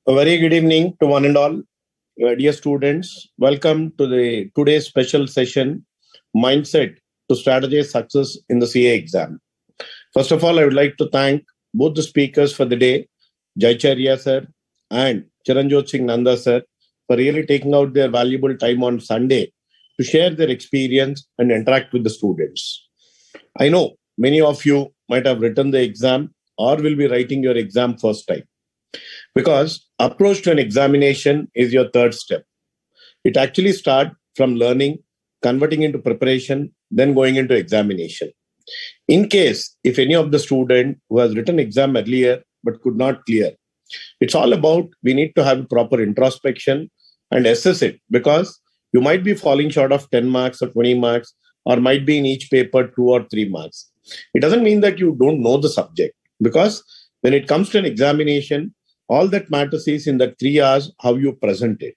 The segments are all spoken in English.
A very good evening to one and all. Dear students, welcome to the today's special session, Mindset to Strategize Success in the CA exam. First of all, I would like to thank both the speakers for the day, Jaicharya sir and Charanjot Singh Nanda sir, for really taking out their valuable time on Sunday to share their experience and interact with the students. I know many of you might have written the exam or will be writing your exam first time. Because approach to an examination is your third step. It actually starts from learning, converting into preparation, then going into examination. In case if any of the student who has written exam earlier but could not clear, it's all about we need to have proper introspection and assess it, because you might be falling short of 10 marks or 20 marks, or might be in each paper 2 or 3 marks. It doesn't mean that you don't know the subject, because when it comes to an examination, all that matters is in the 3 hours how you present it.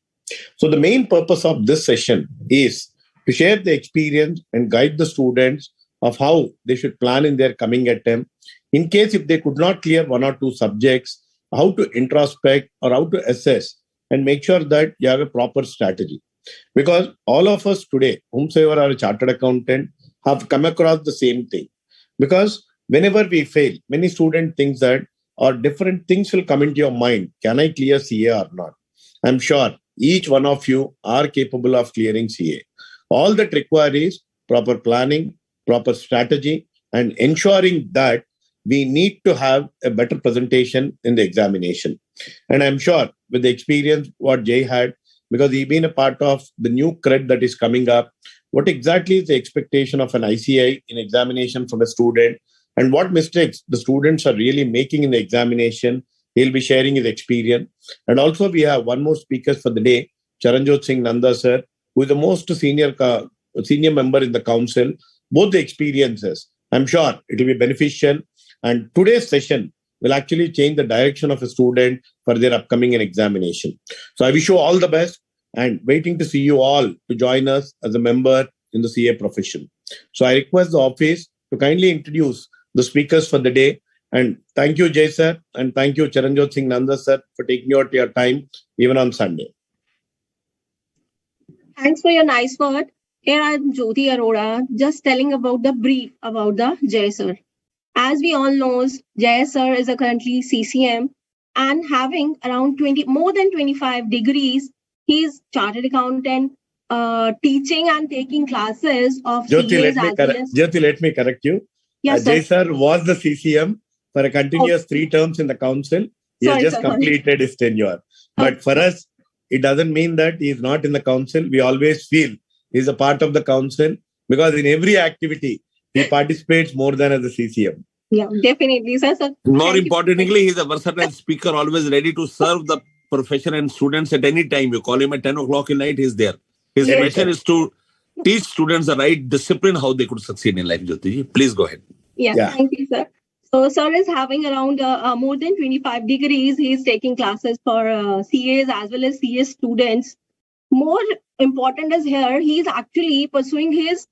So the main purpose of this session is to share the experience and guide the students of how they should plan in their coming attempt. In case if they could not clear 1 or 2 subjects, how to introspect or how to assess and make sure that you have a proper strategy. Because all of us today, whomsoever are a chartered accountant, have come across the same thing. Because whenever we fail, many students think that or different things will come into your mind. Can I clear CA or not? I'm sure each one of you are capable of clearing CA. All that requires is proper planning, proper strategy, and ensuring that we need to have a better presentation in the examination. And I'm sure with the experience what Jay had, because he's been a part of the new cred that is coming up, what exactly is the expectation of an ICI in examination from a student, and what mistakes the students are really making in the examination. He'll be sharing his experience. And also we have one more speaker for the day, Charanjot Singh Nanda sir, who is the most senior member in the council. Both the experiences, I'm sure it will be beneficial. And today's session will actually change the direction of a student for their upcoming examination. So I wish you all the best and waiting to see you all to join us as a member in the CA profession. So I request the office to kindly introduce the speakers for the day. And thank you, Jay sir, and thank you, Charanjot Singh Nanda sir, for taking out your time even on Sunday. Thanks for your nice word. Here I am Jyoti Arora, just telling about the brief about the Jay sir. As we all know, Jay sir is a currently CCM and having around more than 25 degrees. He's chartered accountant, teaching and taking classes of Jyoti, CAs let me correct you. Yes, Jay sir was the CCM for a continuous 3 terms in the council. He has just completed his tenure. But for us, it doesn't mean that he is not in the council. We always feel he is a part of the council, because in every activity, he participates more than as a CCM. Yeah, definitely, sir. More importantly, he's a versatile speaker, always ready to serve the profession and students at any time. You call him at 10 o'clock at night, he's there. His mission is to teach students the right discipline, how they could succeed in life. Jyoti, please go ahead. Yeah, thank you, sir. So, sir is having around more than 25 degrees. He's taking classes for CAs as well as CS students. More important is here, he's actually pursuing his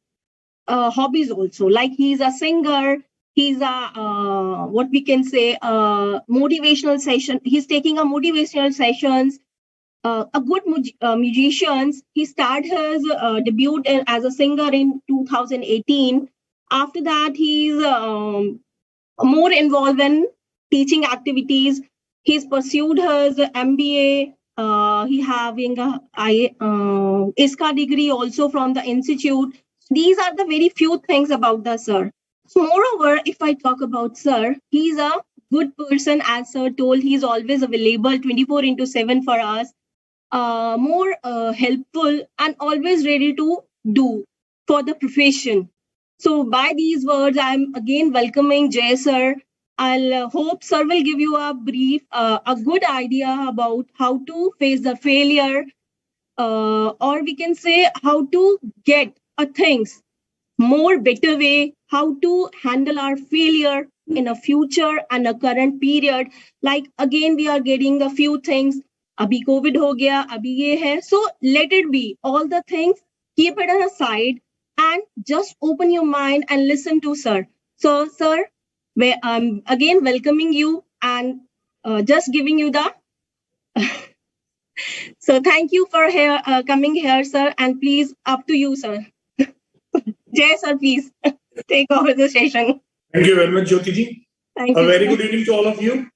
hobbies also. Like he's a singer, he's a, what we can say, motivational session. He's taking a motivational sessions. A good musician. He started his debut as a singer in 2018. After that, he's more involved in teaching activities. He's pursued his MBA. He having a ISCA degree also from the institute. These are the very few things about the sir. Moreover, if I talk about sir, he's a good person. As sir told, he's always available 24/7 for us. More helpful and always ready to do for the profession. So by these words, I'm again welcoming Jay sir. I'll hope sir will give you a brief, a good idea about how to face the failure, or we can say how to get things more better way, how to handle our failure in a future and a current period. Like again, we are getting a few things. Abhi COVID ho gaya, abhi ye hai. So let it be. All the things, keep it aside and just open your mind and listen to sir. So sir, I'm again welcoming you and just giving you the So thank you for coming here, sir. And please, up to you, sir. Jay, sir, please take over the session. Thank you very much, Jyoti ji. Thank A you. very sir. good evening to all of you.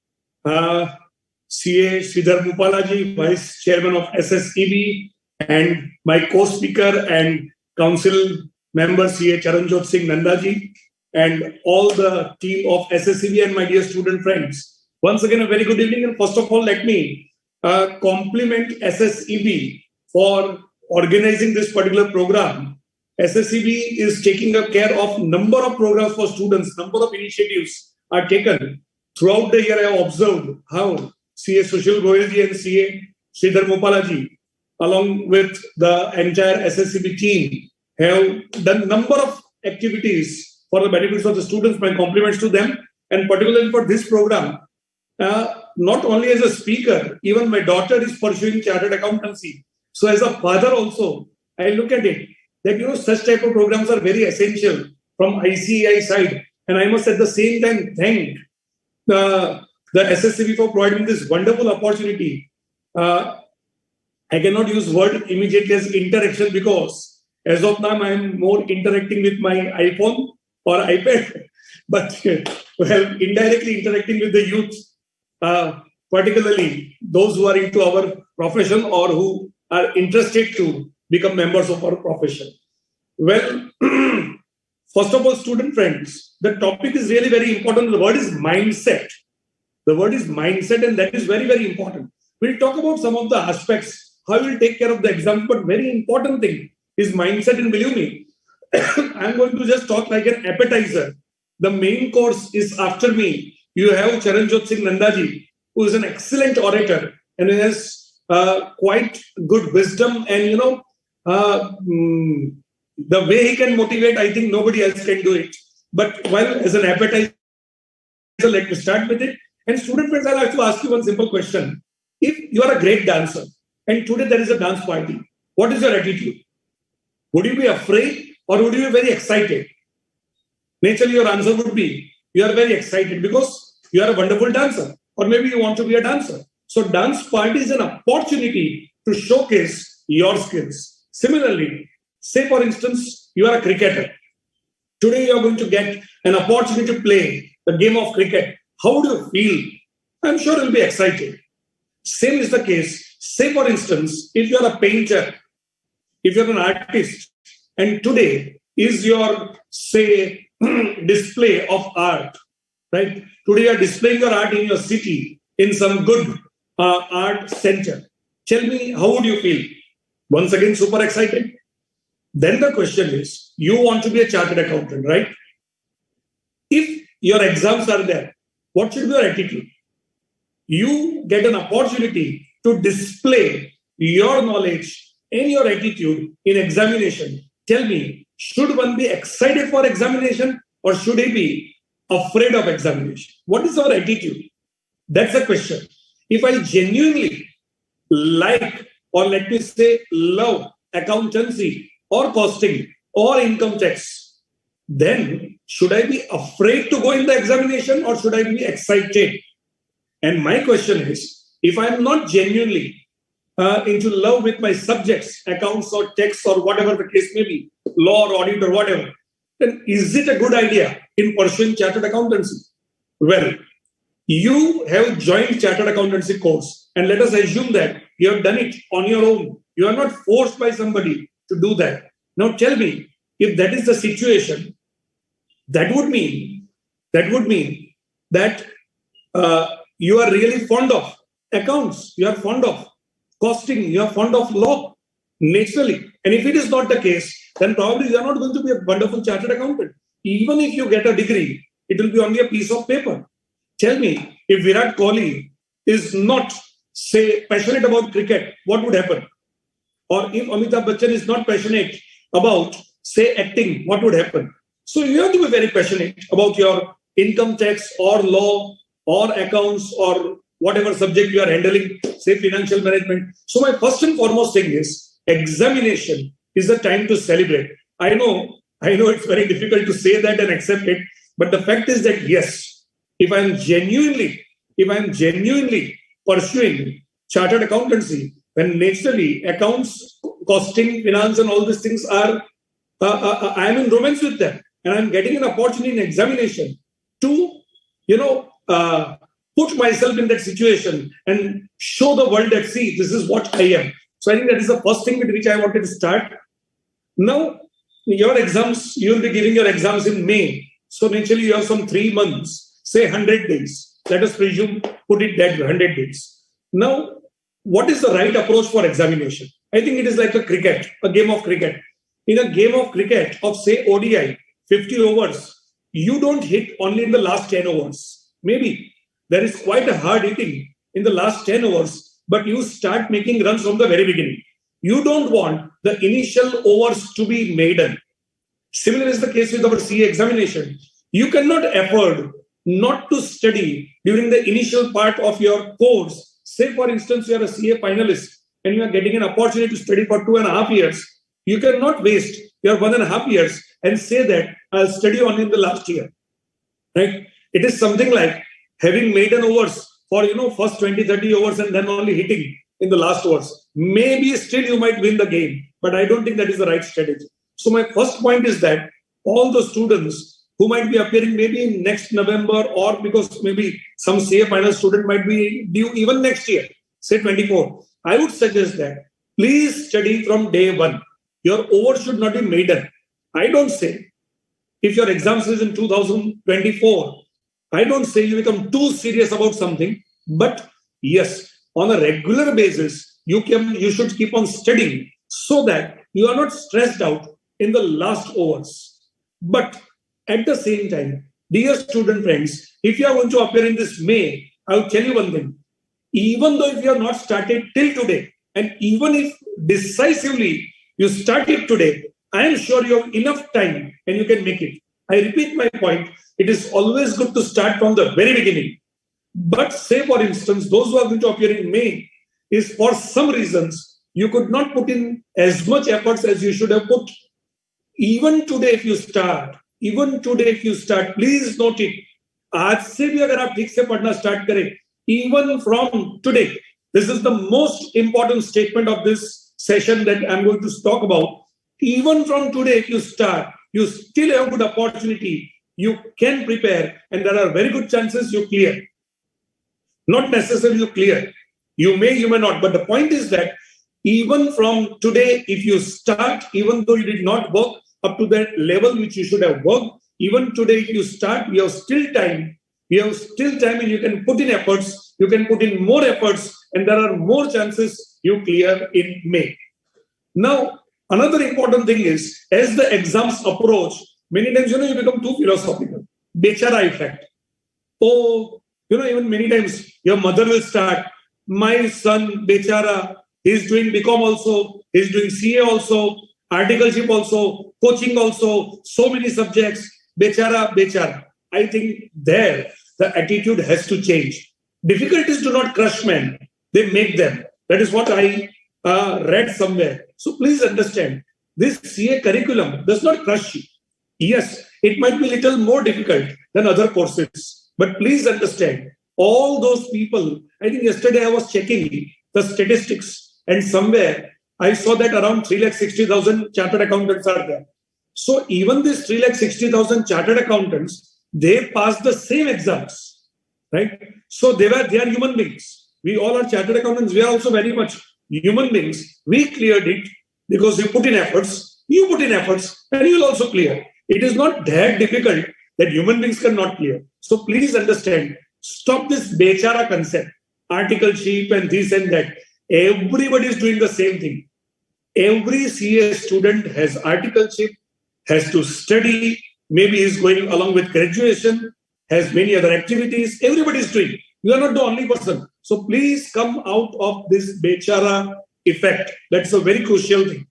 CA Sridhar Mupalaji, Vice Chairman of SSEB, and my co-speaker and council member CA Charanjot Singh Nandaji, and all the team of SSEB and my dear student friends. Once again, a very good evening. And first of all, let me compliment SSEB for organizing this particular program. SSEB is taking care of number of programs for students, number of initiatives are taken. Throughout the year, I have observed how CA Sushil Goyalji and CA Sridhar Mupalaji, along with the entire SSEB team, have done number of activities for the benefits of the students. My compliments to them, and particularly for this program. Not only as a speaker, even my daughter is pursuing chartered accountancy. So as a father also, I look at it that such type of programs are very essential from ICAI side. And I must at the same time thank the SSCB for providing this wonderful opportunity. I cannot use word immediately as interaction because as of now I am more interacting with my iPhone or iPad, but indirectly interacting with the youth, particularly those who are into our profession or who are interested to become members of our profession. Well, first of all, student friends, the topic is really very important. The word is mindset. The word is mindset, and that is very, very important. We'll talk about some of the aspects, how we'll take care of the exam, but very important thing is mindset. And believe me, I'm going to just talk like an appetizer. The main course is after me. You have Charanjot Singh Nandaji, who is an excellent orator and has quite good wisdom, and the way he can motivate, I think nobody else can do it. But as an appetizer, let me start with it. And student friends, I'll have to ask you one simple question. If you are a great dancer and today there is a dance party, what is your attitude? Would you be afraid or would you be very excited? Naturally, your answer would be, you are very excited because you are a wonderful dancer, or maybe you want to be a dancer. So dance party is an opportunity to showcase your skills. Similarly, say for instance, you are a cricketer. Today you are going to get an opportunity to play the game of cricket. How would you feel? I'm sure you'll be excited. Same is the case. Say for instance, if you are a painter, if you're an artist, and today is your, say, display of art, right? Today you are displaying your art in your city, in some good art center. Tell me, how would you feel? Once again, super excited. Then the question is, you want to be a chartered accountant, right? If your exams are there, what should be your attitude? You get an opportunity to display your knowledge and your attitude in examination. Tell me, should one be excited for examination or should he be afraid of examination? What is our attitude? That's the question. If I genuinely like, or let me say love accountancy or costing or income tax, then should I be afraid to go in the examination or should I be excited? And my question is, if I'm not genuinely into love with my subjects, accounts or tax or whatever the case may be, law or audit or whatever, then is it a good idea in pursuing chartered accountancy? Well, you have joined chartered accountancy course, and let us assume that you have done it on your own. You are not forced by somebody to do that. Now tell me, if that is the situation, that would mean that you are really fond of accounts, you are fond of costing, you are fond of law, naturally. And if it is not the case, then probably you are not going to be a wonderful chartered accountant. Even if you get a degree, it will be only a piece of paper. Tell me, if Virat Kohli is not, say, passionate about cricket, what would happen? Or if Amitabh Bachchan is not passionate about, say, acting, what would happen? So you have to be very passionate about your income tax or law or accounts or whatever subject you are handling, say financial management. So my first and foremost thing is examination is the time to celebrate. I know it's very difficult to say that and accept it, but the fact is that yes, if I'm genuinely pursuing chartered accountancy, when naturally accounts, costing, finance, and all these things are, I am in romance with them, and I'm getting an opportunity in examination to, put myself in that situation and show the world that, see, this is what I am. So I think that is the first thing with which I wanted to start. Now, your exams, you will be giving your exams in May. So naturally, you have some 3 months, say 100 days. Let us presume, put it that way, 100 days. Now, what is the right approach for examination? I think it is like a game of cricket. In a game of cricket of, say, ODI, 50 overs, you don't hit only in the last 10 overs. Maybe there is quite a hard hitting in the last 10 overs, but you start making runs from the very beginning. You don't want the initial overs to be maiden. Similar is the case with our CA examination. You cannot afford not to study during the initial part of your course. Say, for instance, you are a CA finalist and you are getting an opportunity to study for 2.5 years. You cannot waste your 1.5 years and say that I'll study only in the last year. Right? It is something like having maiden overs for first 20-30 overs and then only hitting in the last overs. Maybe still you might win the game, but I don't think that is the right strategy. So my first point is that all the students who might be appearing maybe in next November, or because maybe some CA final student might be due even next year, say 24, I would suggest that please study from day one. Your over should not be maiden. I don't say if your exams is in 2024, I don't say you become too serious about something, but yes, on a regular basis, you should keep on studying so that you are not stressed out in the last overs. But at the same time, dear student friends, if you are going to appear in this May, I will tell you one thing. Even though if you have not started till today, and even if decisively you started today, I am sure you have enough time and you can make it. I repeat my point. It is always good to start from the very beginning. But say, for instance, those who are going to appear in May, is for some reasons, you could not put in as much efforts as you should have put. Even today, if you start, please note it. आज से भी अगर आप ठीक से पढ़ना start करें, even from today, this is the most important statement of this session that I'm going to talk about. Even from today, if you start, you still have a good opportunity. You can prepare, and there are very good chances you clear. Not necessarily you clear. You may not. But the point is that even from today, if you start, even though you did not work up to that level which you should have worked, even today, if you start, you have still time. And you can put in efforts. You can put in more efforts, and there are more chances you clear in May. Now, another important thing is, as the exams approach, many times, you become too philosophical. Bechara effect. Oh, even many times your mother will start, my son, Bechara, he's doing BCom also, he's doing CA also, articleship also, coaching also, so many subjects, Bechara. I think there, the attitude has to change. Difficulties do not crush men, they make them. That is what I read somewhere. So please understand, this CA curriculum does not crush you. Yes, it might be a little more difficult than other courses. But please understand, all those people, I think yesterday I was checking the statistics, and somewhere I saw that around 360,000 chartered accountants are there. So even these 360,000 chartered accountants, they passed the same exams, right? So they are human beings. We all are chartered accountants. We are also very much human beings. We cleared it because we put in efforts. You put in efforts, and you will also clear. It is not that difficult that human beings cannot clear. So please understand, stop this Bechara concept, articleship and this and that. Everybody is doing the same thing. Every CA student has articleship, has to study, maybe is going along with graduation, has many other activities. Everybody is doing. You are not the only person. So please come out of this Bechara effect. That's a very crucial thing.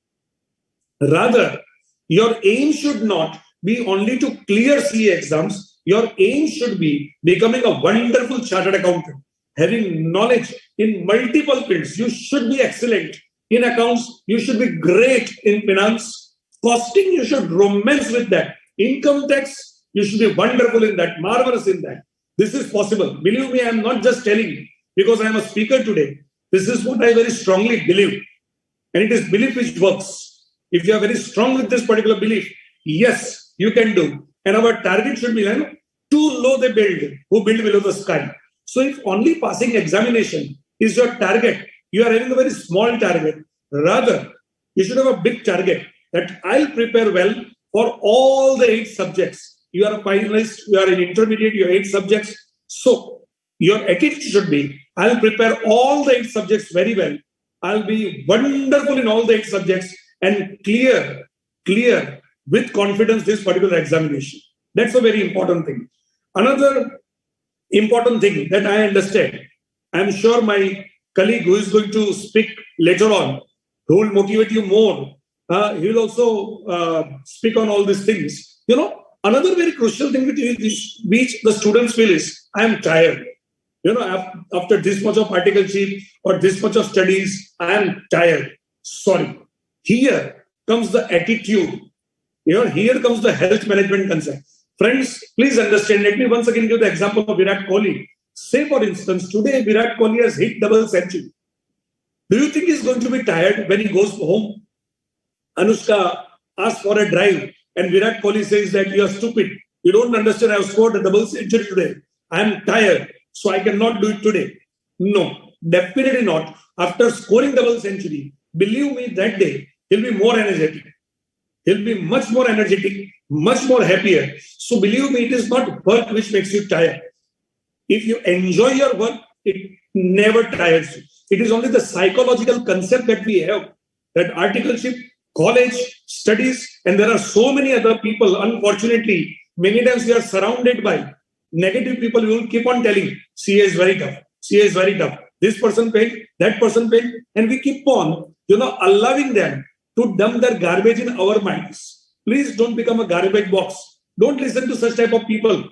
Rather, your aim should not be only to clear CA exams. Your aim should be becoming a wonderful chartered accountant, having knowledge in multiple fields. You should be excellent in accounts. You should be great in finance. Costing, you should romance with that. Income tax, you should be wonderful in that, marvelous in that. This is possible. Believe me, I am not just telling you because I am a speaker today. This is what I very strongly believe. And it is belief which works. If you are very strong with this particular belief, yes, you can do. And our target should be, too low they build, who build below the sky. So if only passing examination is your target, you are having a very small target. Rather, you should have a big target that I'll prepare well for all the 8 subjects. You are a finalist, you are an intermediate, you have 8 subjects. So your attitude should be, I'll prepare all the 8 subjects very well. I'll be wonderful in all the 8 subjects and clear with confidence this particular examination. That's a very important thing. Another important thing that I understand, I'm sure my colleague who is going to speak later on, who will motivate you more, he will also speak on all these things. Another very crucial thing which the students feel is, I am tired. After this much of articleship or this much of studies, I am tired. Sorry. Here comes the attitude. Here comes the health management concern. Friends, please understand. Let me once again give the example of Virat Kohli. Say, for instance, today Virat Kohli has hit double century. Do you think he's going to be tired when he goes home? Anushka asks for a drive and Virat Kohli says that you are stupid. You don't understand. I have scored a double century today. I am tired, so I cannot do it today. No, definitely not. After scoring double century, believe me, that day he'll be more energetic. He'll be much more energetic, much more happier. So believe me, it is not work which makes you tired. If you enjoy your work, it never tires you. It is only the psychological concept that we have, that articleship, college, studies, and there are so many other people. Unfortunately, many times we are surrounded by negative people who will keep on telling, CA is very tough, CA is very tough. This person failed, that person failed, and we keep on, allowing them to dump their garbage in our minds. Please don't become a garbage box. Don't listen to such type of people.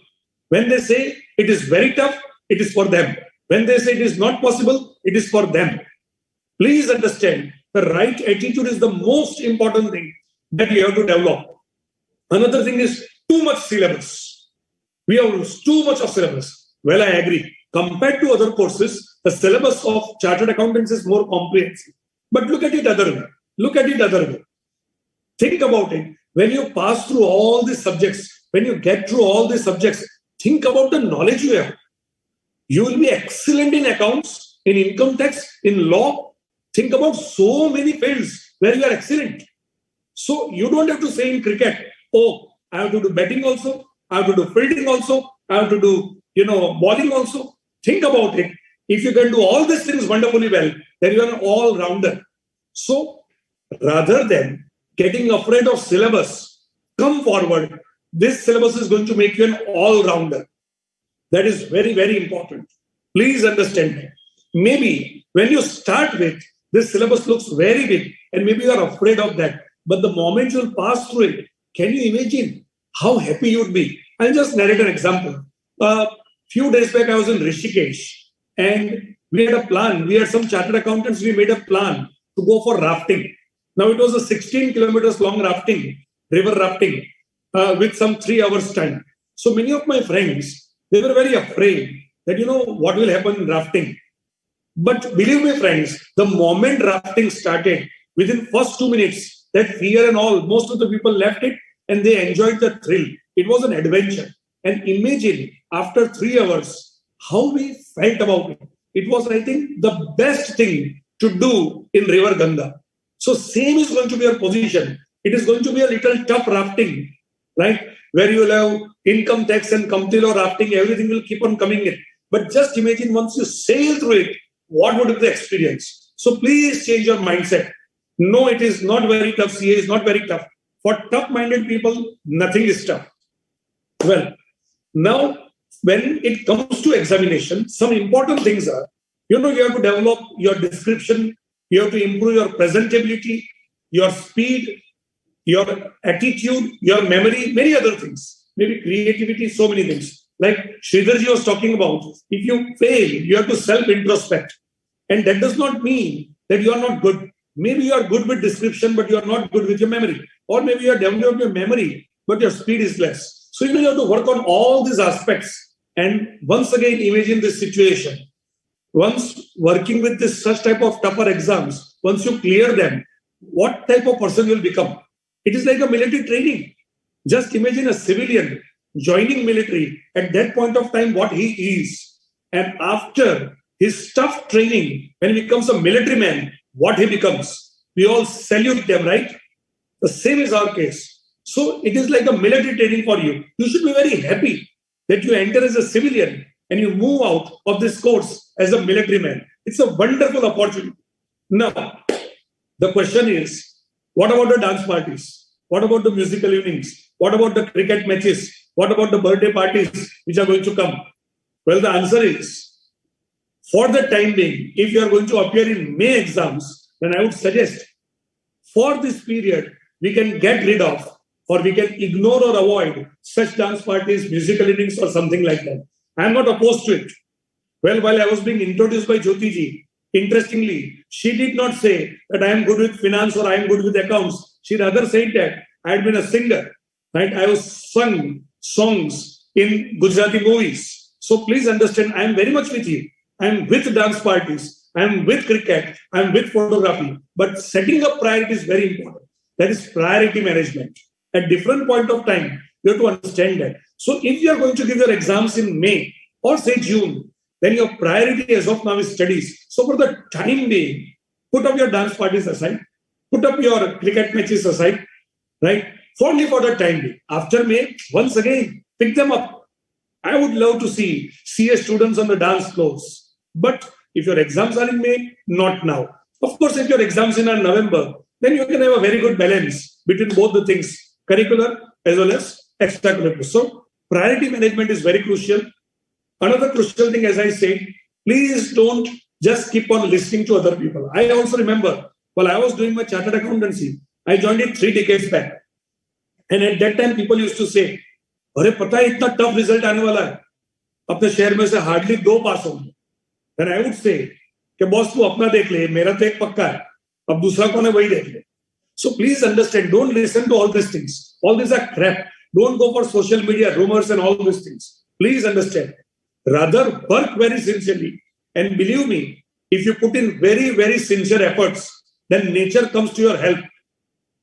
When they say it is very tough, it is for them. When they say it is not possible, it is for them. Please understand, the right attitude is the most important thing that you have to develop. Another thing is too much syllabus. We have too much of syllabus. Well, I agree. Compared to other courses, the syllabus of chartered accountants is more comprehensive. But look at it other way. Think about it. When you pass through all these subjects, when you get through all these subjects, think about the knowledge you have. You will be excellent in accounts, in income tax, in law. Think about so many fields where you are excellent. So you don't have to say in cricket, oh, I have to do batting also, I have to do fielding also, I have to do, bowling also. Think about it. If you can do all these things wonderfully well, then you are an all-rounder. So rather than getting afraid of syllabus, come forward. This syllabus is going to make you an all-rounder. That is very, very important. Please understand that. Maybe when you start with, this syllabus looks very big and maybe you are afraid of that. But the moment you'll pass through it, can you imagine how happy you'd be? I'll just narrate an example. A few days back, I was in Rishikesh and we had a plan. We had some chartered accountants. We made a plan to go for rafting. Now, it was a 16 kilometers long river rafting with some 3 hours time. So many of my friends, they were very afraid that, what will happen in rafting. But believe me, friends, the moment rafting started, within first 2 minutes, that fear and all, most of the people left it and they enjoyed the thrill. It was an adventure. And imagine after 3 hours, how we felt about it. It was, I think, the best thing to do in River Ganga. So same is going to be your position. It is going to be a little tough rafting, right? Where you will have income tax and company law rafting, everything will keep on coming in. But just imagine once you sail through it, what would be the experience? So please change your mindset. No, it is not very tough. CA is not very tough. For tough-minded people, nothing is tough. Well, now when it comes to examination, some important things are, you have to develop your description, you have to improve your presentability, your speed, your attitude, your memory, many other things, maybe creativity, so many things. Like Sridharji was talking about, if you fail, you have to self-introspect. And that does not mean that you are not good. Maybe you are good with description, but you are not good with your memory. Or maybe you are developing your memory, but your speed is less. So you have to work on all these aspects. And once again, imagine this situation. once working with this such type of tougher exams, once you clear them, what type of person will become? It is like a military training. Just imagine a civilian joining military at that point of time, what he is. And after his tough training, when he becomes a military man, what he becomes. We all salute them, right? The same is our case. So it is like a military training for you. You should be very happy that you enter as a civilian and you move out of this course as a military man. It's a wonderful opportunity. Now, the question is, what about the dance parties? What about the musical evenings? What about the cricket matches? What about the birthday parties which are going to come? Well, the answer is, for the time being, if you are going to appear in May exams, then I would suggest for this period, we can get rid of or we can ignore or avoid such dance parties, musical evenings or something like that. I am not opposed to it. Well, while I was being introduced by Jyotiji, interestingly, she did not say that I am good with finance or I am good with accounts. She rather said that I had been a singer, right? I was sung songs in Gujarati movies. So please understand, I am very much with you. I am with dance parties. I am with cricket. I am with photography. But setting up priority is very important. That is priority management. At different point of time, you have to understand that. So if you are going to give your exams in May or say June, then your priority as of now is studies. So for the time being, put up your dance parties aside, put up your cricket matches aside, right? Only for the time being. After May, once again, pick them up. I would love to see CS students on the dance floors. But if your exams are in May, not now. Of course, if your exams are in November, then you can have a very good balance between both the things, curricular as well as extracurricular. So priority management is very crucial. Another crucial thing, as I said, please don't just keep on listening to other people. I also remember while I was doing my chartered accountancy, I joined it 3 decades back. And at that time, people used to say, अरे पता है इतना tough result आने वाला है, अपने शहर में से हार्डली 2 पास होंगे. Then I would say कि बॉस तू अपना देख ले, मेरा तो एक पक्का है, अब दूसरा कौन है वही देख ले. So please understand, don't listen to all these things. All these are crap. Don't go for social media rumors and all these things. Please understand. Rather work very sincerely. And believe me, if you put in very, very sincere efforts, then nature comes to your help.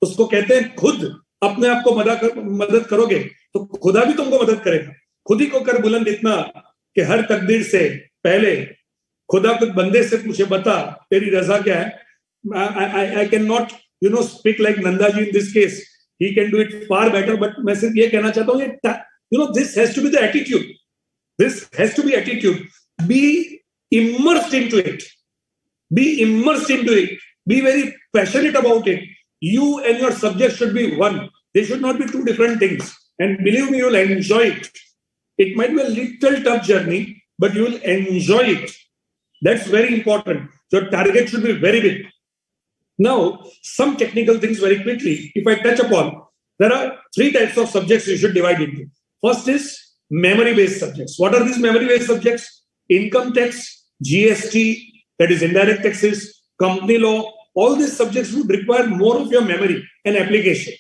उसको कहते हैं खुद अपने आप को मदद करोगे तो खुदा भी तुमको मदद करेगा. खुद ही को कर बुलंद इतना कि हर तकदीर से पहले खुदा कुछ बंदे से पूछे, बता तेरी रजा क्या है. I cannot speak like Nanda ji in this case. He can do it far better. But मैं सिर्फ ये कहना चाहता हूँ, this has to be the attitude. This has to be attitude. Be immersed into it. Be immersed into it. Be very passionate about it. You and your subject should be one. They should not be 2 different things. And believe me, you will enjoy it. It might be a little tough journey, but you will enjoy it. That's very important. Your target should be very big. Now, some technical things very quickly. If I touch upon, there are 3 types of subjects you should divide into. First is memory-based subjects. What are these memory-based subjects? Income tax, GST, that is indirect taxes, company law. All these subjects would require more of your memory and application,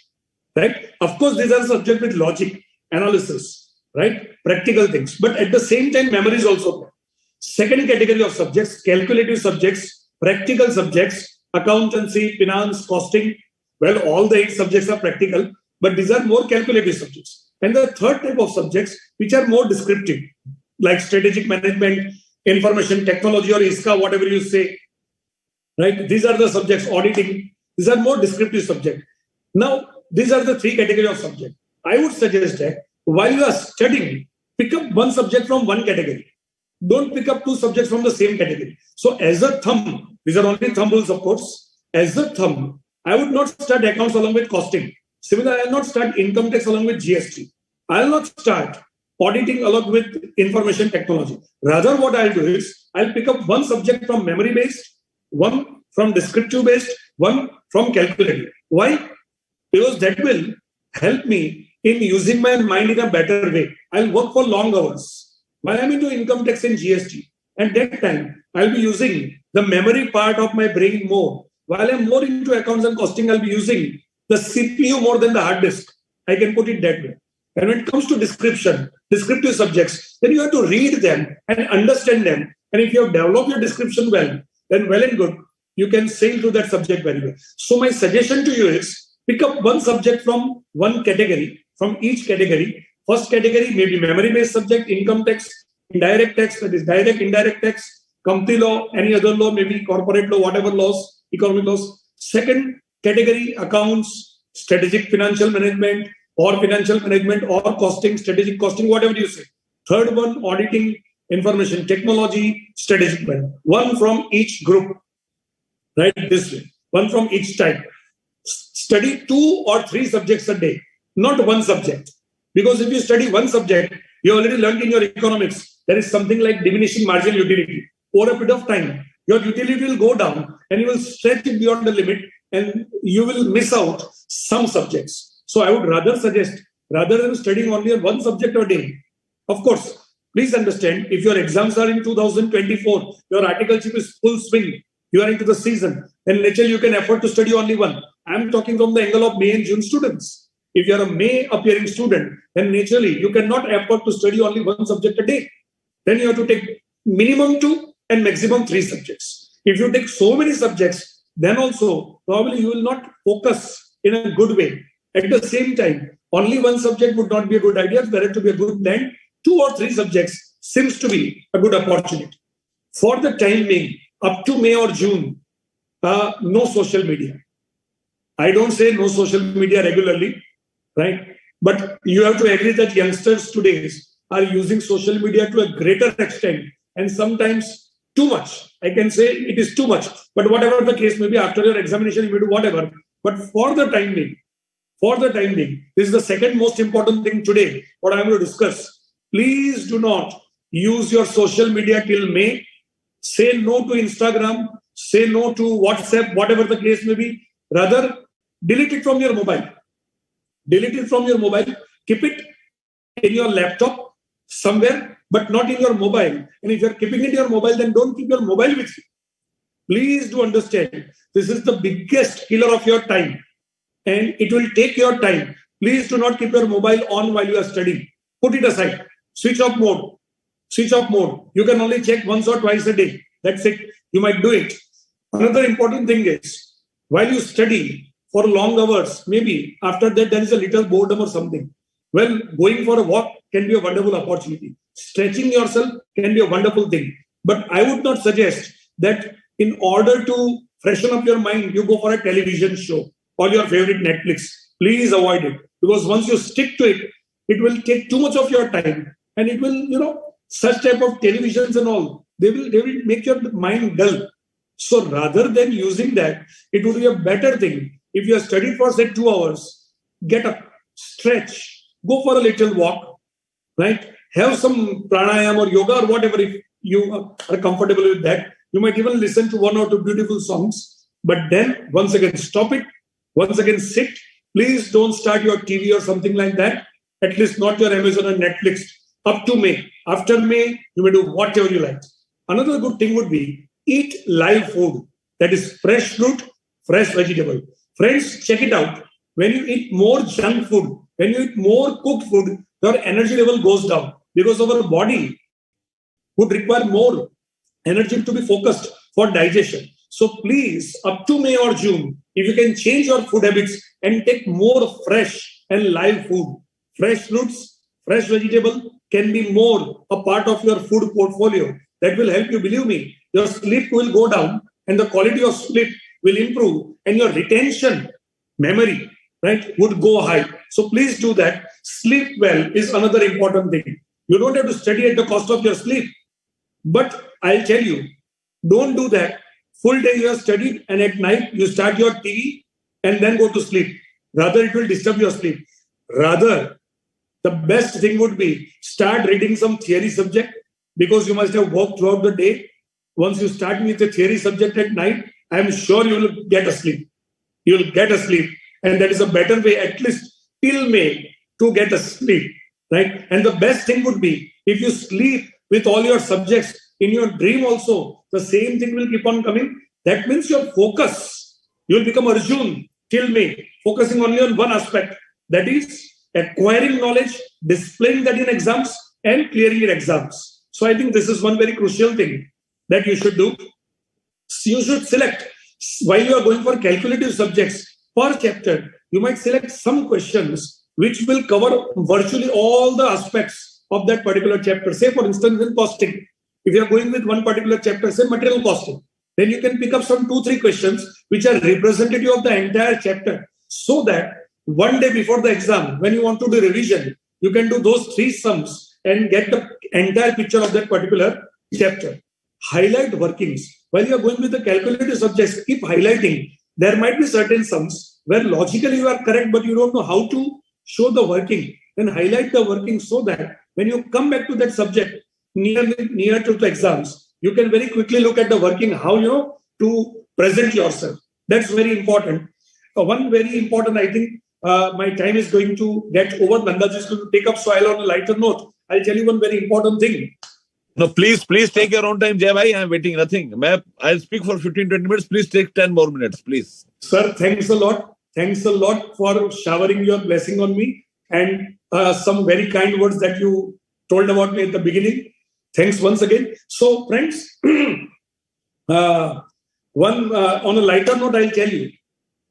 right? Of course, these are subjects with logic, analysis, right? Practical things. But at the same time, memory is also there. Second category of subjects, calculative subjects, practical subjects, accountancy, finance, costing. Well, all the 8 subjects are practical, but these are more calculative subjects. And the third type of subjects, which are more descriptive, like strategic management, information technology, or ISCA, whatever you say, right? These are the subjects, auditing. These are more descriptive subjects. Now, these are the 3 categories of subject. I would suggest that while you are studying, pick up one subject from one category. Don't pick up 2 subjects from the same category. So as a thumb, these are only thumb rules, of course. As a thumb, I would not start accounts along with costing. Similarly, I will not start income tax along with GST. I will not start auditing along with information technology. Rather, what I'll do is, I'll pick up one subject from memory-based, one from descriptive-based, one from calculative. Why? Because that will help me in using my mind in a better way. I'll work for long hours. While I'm into income tax and GST, at that time, I'll be using the memory part of my brain more. While I'm more into accounts and costing, I'll be using the CPU more than the hard disk. I can put it that way. And when it comes to descriptive subjects, then you have to read them and understand them And if you have developed your description well, then well and good, you can sail through that subject very well. So my suggestion to you is pick up one subject from one category, from each category. First category may be memory-based subject, income tax, indirect tax, that is direct, indirect tax, company law, any other law, maybe corporate law, whatever laws, economic laws. Second category, accounts, strategic financial management, or costing, strategic costing, whatever you say. Third one, auditing, information technology, strategic planning. One from each group, right? This way, one from each type. Study 2 or 3 subjects a day, not one subject. Because if you study one subject, you already learned in your economics, there is something like diminishing marginal utility. Over a period of time, your utility will go down and you will stretch it beyond the limit and you will miss out some subjects. So I would rather suggest, rather than studying only one subject a day, of course, please understand, if your exams are in 2024, your articleship is full swing, you are into the season, then naturally you can afford to study only one. I am talking from the angle of May and June students. If you are a May appearing student, then naturally you cannot afford to study only one subject a day. Then you have to take minimum 2 and maximum 3 subjects. If you take so many subjects, then also probably you will not focus in a good way. At the same time, only one subject would not be a good idea. There has to be a good blend. 2 or 3 subjects seems to be a good opportunity. For the time being, up to May or June, no social media. I don't say no social media regularly, right? But you have to agree that youngsters today are using social media to a greater extent and sometimes too much. I can say it is too much. But whatever the case may be, after your examination, you may do whatever. But for the time being, this is the second most important thing today, what I am going to discuss. Please do not use your social media till May. Say no to Instagram, say no to WhatsApp, whatever the case may be. Rather, delete it from your mobile. Delete it from your mobile. Keep it in your laptop somewhere, but not in your mobile. And if you're keeping it in your mobile, then don't keep your mobile with you. Please do understand, this is the biggest killer of your time. And it will take your time. Please do not keep your mobile on while you are studying. Put it aside. Switch off mode. Switch off mode. You can only check once or twice a day. That's it. You might do it. Another important thing is, while you study for long hours, maybe after that there is a little boredom or something. Well, going for a walk can be a wonderful opportunity. Stretching yourself can be a wonderful thing. But I would not suggest that in order to freshen up your mind, you go for a television show or your favorite Netflix. Please avoid it. Because once you stick to it, it will take too much of your time. And it will, such type of televisions and all, they will make your mind dull. So rather than using that, it would be a better thing. If you have studied for, say, 2 hours, get up, stretch, go for a little walk, right? Have some pranayama or yoga or whatever. If you are comfortable with that, you might even listen to 1 or 2 beautiful songs. But then, once again, stop it. Once again, sit. Please don't start your TV or something like that. At least not your Amazon and Netflix. Up to May. After May, you may do whatever you like. Another good thing would be eat live food. That is fresh fruit, fresh vegetable. Friends, check it out. When you eat more junk food, when you eat more cooked food, your energy level goes down because our body would require more energy to be focused for digestion. So please, up to May or June, if you can change your food habits and take more fresh and live food, fresh fruits, fresh vegetable can be more a part of your food portfolio. That will help you. Believe me, your sleep will go down and the quality of sleep will improve and your retention, memory, right, would go high. So please do that. Sleep well is another important thing. You don't have to study at the cost of your sleep. But I'll tell you, don't do that. Full day you have studied and at night you start your TV and then go to sleep. Rather, it will disturb your sleep. Rather, the best thing would be start reading some theory subject because you must have worked throughout the day. Once you start with the theory subject at night, I am sure you will get asleep. You will get asleep. And that is a better way, at least till May, to get asleep. Right? And the best thing would be if you sleep with all your subjects in your dream also, the same thing will keep on coming. That means your focus, you will become Arjun till May, focusing only on one aspect. That is acquiring knowledge, displaying that in exams and clearing in exams. So I think this is one very crucial thing. that you should do. You should select, while you are going for calculative subjects per chapter, you might select some questions which will cover virtually all the aspects of that particular chapter. Say, for instance, in costing, if you are going with one particular chapter, say material costing, then you can pick up some 2-3 questions which are representative of the entire chapter, so that one day before the exam, when you want to do revision, you can do those 3 sums and get the entire picture of that particular chapter. Highlight workings. While you are going with the calculative subjects, keep highlighting. There might be certain sums where logically you are correct, but you don't know how to show the working. Then highlight the working so that when you come back to that subject near to the exams, you can very quickly look at the working, how to present yourself. That's very important. One very important, I think, my time is going to get over. Nandaji is going to take up, so I'll on a lighter note. I'll tell you one very important thing. No, please take your own time, Jai bhai. I'm waiting. Nothing. I'll speak for 15-20 minutes. Please take 10 more minutes, please. Sir, thanks a lot. Thanks a lot for showering your blessing on me and some very kind words that you told about me at the beginning. Thanks once again. So, friends, on a lighter note, I'll tell you.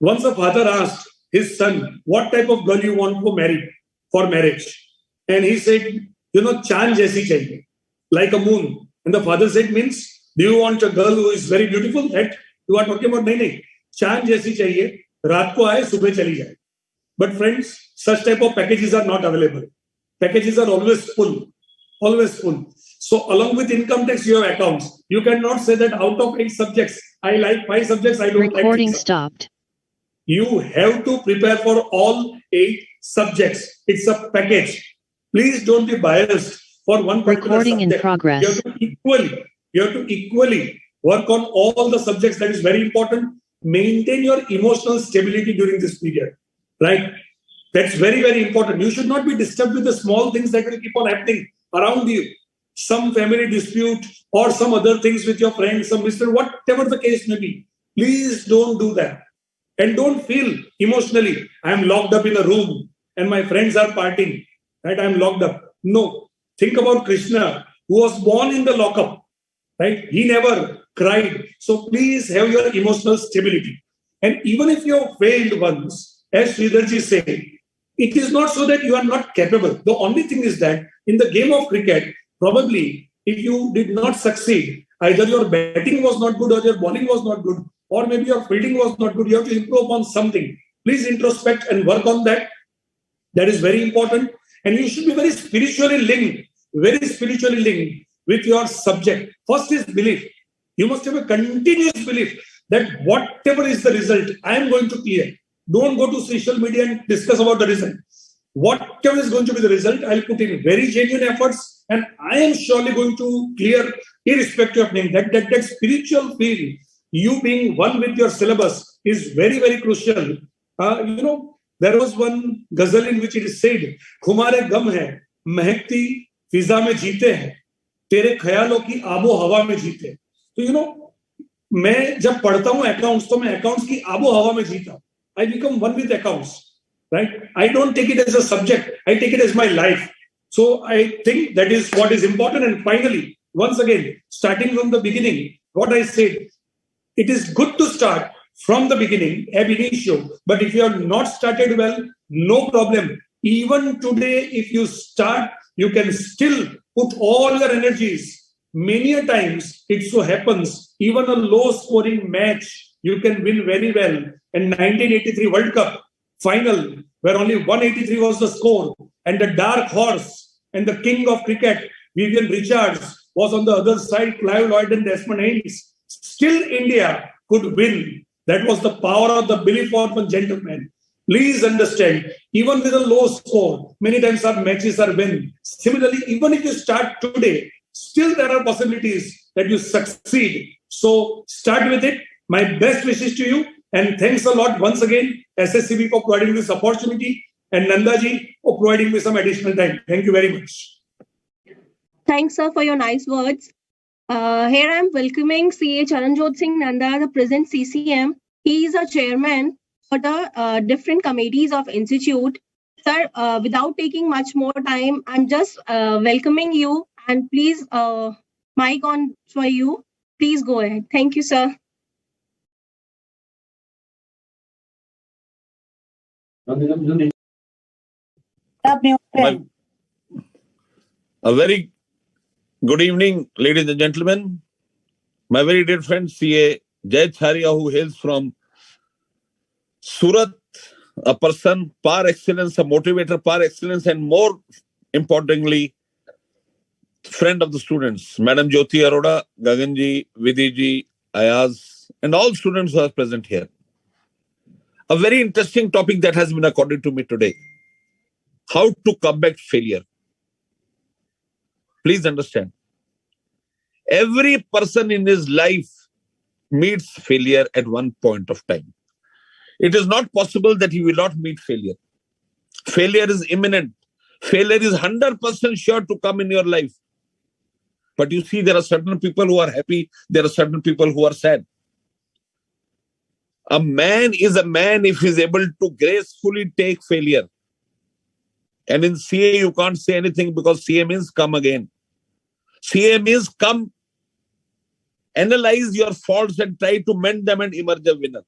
Once a father asked his son, what type of girl you want for marriage? And he said, chand jaisi chahiye, like a moon. And the father said, means, do you want a girl who is very beautiful? That you are talking about? Nahi. Chand jaisi chahiye, raat ko aaye, subah chali jaye. But friends, such type of packages are not available. Packages are always full. Always full. So along with income tax, you have accounts. You cannot say that out of 8 subjects, I like 5 subjects, I don't like 6 Recording subjects. stopped. You have to prepare for all 8 subjects. It's a package. Please don't be biased for one particular Recording in subject. progress. You have to equally work on all the subjects. That is very important. Maintain your emotional stability during this period. Right? That's very, very important. You should not be disturbed with the small things that will keep on happening around you. Some family dispute or some other things with your friends, some mister, whatever the case may be. Please don't do that. And don't feel emotionally, I'm locked up in a room and my friends are partying, right? I'm locked up. No. Think about Krishna, who was born in the lockup, right? He never cried. So please have your emotional stability. And even if you have failed once, as Sridharji said, it is not so that you are not capable. The only thing is that in the game of cricket, probably if you did not succeed, either your batting was not good or your bowling was not good, or maybe your fielding was not good, you have to improve on something. Please introspect and work on that. That is very important. And you should be very spiritually linked with your subject. First is belief. You must have a continuous belief that whatever is the result, I am going to clear. Don't go to social media and discuss about the result. Whatever is going to be the result, I'll put in very genuine efforts and I am surely going to clear irrespective of name. That spiritual feel, you being one with your syllabus is very, very crucial. There was one ghazal in which it is said, "Khumare gam hai, महकती फिजा में जीते हैं, तेरे ख्यालों की आबो हवा में जीते." तो मैं जब पढ़ता हूँ अकाउंट्स, तो मैं अकाउंट्स की आबो हवा में जीता हूँ. I become one with accounts, right? I don't take it as a subject. I take it as my life. So I think that is what is important. And finally, once again, starting from the beginning, what I said, it is good to start from the beginning, ab initio. But if you have not started well, no problem. Even today, if you start, you can still put all your energies. Many a times, it so happens, even a low-scoring match, you can win very well. In 1983 World Cup final, where only 183 was the score, and the dark horse and the king of cricket, Vivian Richards, was on the other side, Clive Lloyd and Desmond Haynes. Still, India could win. That was the power of the belief of one gentleman. Please understand, even with a low score, many times our matches are won. Similarly, even if you start today, still there are possibilities that you succeed. So start with it. My best wishes to you. And thanks a lot once again, SSCB, for providing this opportunity, and Nandaji for providing me some additional time. Thank you very much. Thanks, sir, for your nice words. Here I am welcoming CA Charanjot Singh Nanda, the present CCM. He is a chairman for the different committees of Institute. Sir, without taking much more time, I'm just welcoming you, and please, mic on for you. Please go ahead. Thank you, sir. A very good evening, ladies and gentlemen. My very dear friend CA Jay Charia, who hails from Surat, a person par excellence, a motivator par excellence, and more importantly, friend of the students, Madam Jyoti Arora, Gaganji, Vidiji, Ayaz, and all students who are present here. A very interesting topic that has been accorded to me today. How to combat failure. Please understand. Every person in his life meets failure at one point of time. It is not possible that he will not meet failure. Failure is imminent. Failure is 100% sure to come in your life. But you see, there are certain people who are happy. There are certain people who are sad. A man is a man if he is able to gracefully take failure. And in CA, you can't say anything because CA means come again. CA means come, analyze your faults and try to mend them and emerge a winner.